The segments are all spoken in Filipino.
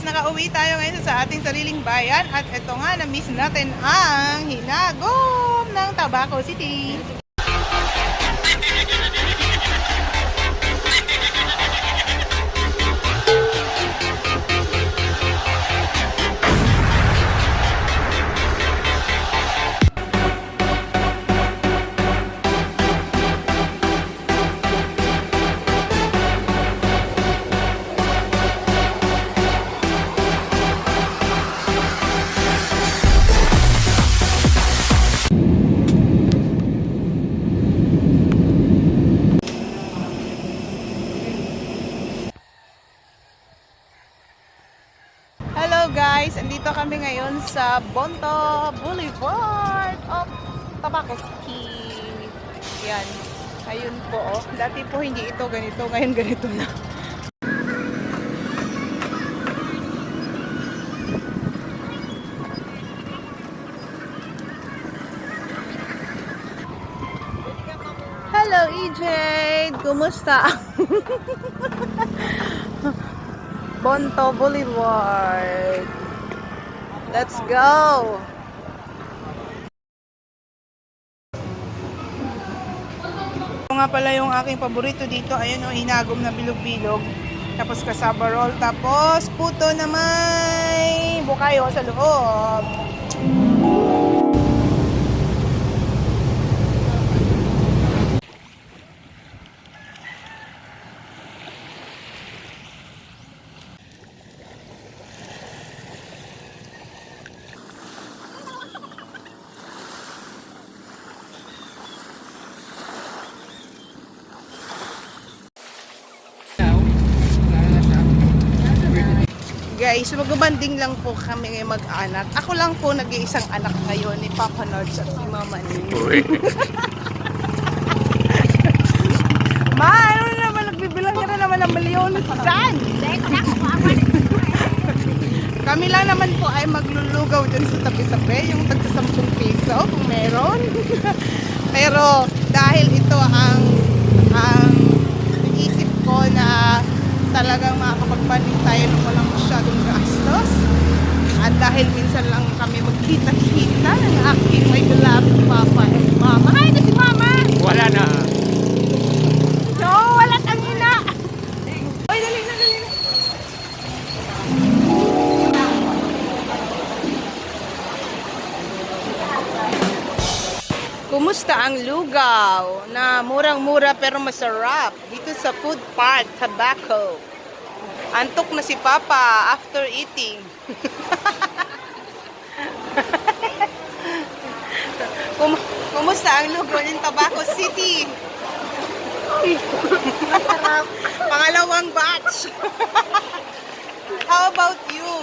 nakauwi tayo ngayon sa ating sariling bayan at ito nga, na-miss natin ang hinagom ng Tabaco City. Hello guys, andito kami ngayon sa Bonto Boulevard of Tabaco City. Yan, ayun po. Dati po hindi ito ganito, ngayon ganito na. Hello EJ, kumusta? Bonto Boulevard. Let's go! Ito nga pala yung aking paborito dito. Ayun o, hinagom na bilog-bilog. Tapos kasaba roll. Tapos puto na may bukayo sa loob. Guys, magbabanding lang po kami ngayon mag-anak. Ako lang po nag-iisang anak ngayon ni Papa Nords at si Mama Ning. Ma, ano na naman? Nagbibilang ka na naman ng milyon. Saan? Kami lang naman po ay maglulugaw dyan sa tabi-tabi. Yung tagsa 10 piso kung meron. Pero dahil ito ang isip ko na talagang makakapagpaning tayo nung walang masyadong gastos. At dahil minsan lang kami magkita-kita ng aking may galapit Papa and Mama. Hi na si Mama! Wala na. No, wala kang ina! Oy, dali na, dali na! Kumusta ang lugaw na murang-mura pero masarap dito sa Food Park Tabaco? Antok na si Papa after eating. Kumusta ang lugaw ng Tabaco City? Pangalawang batch. How about you?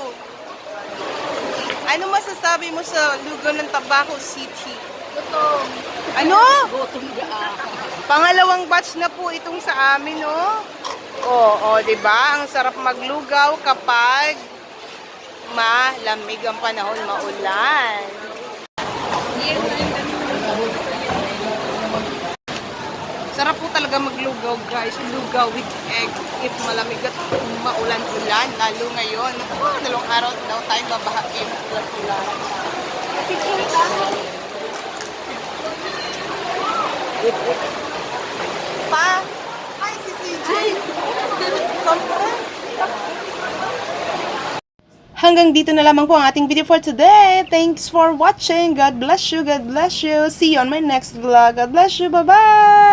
Ano masasabi mo sa lugaw ng Tabaco City? Gutom. Ano? Gutom ga. Pangalawang batch na po itong sa amin, no? Oo, 'di ba? Ang sarap maglugaw kapag malamig ang panahon, maulan. Sarap po talaga maglugaw, guys. Lugaw with egg. If malamig at maulan-ulan, lalo ngayon. Oh, 2 araw daw tayo babahain. Ulan-ulan. Pa, hi si CJ. Hanggang dito na lamang po ang ating video for today. Thanks for watching. God bless you. God bless you. See you on my next vlog. God bless you. Bye-bye.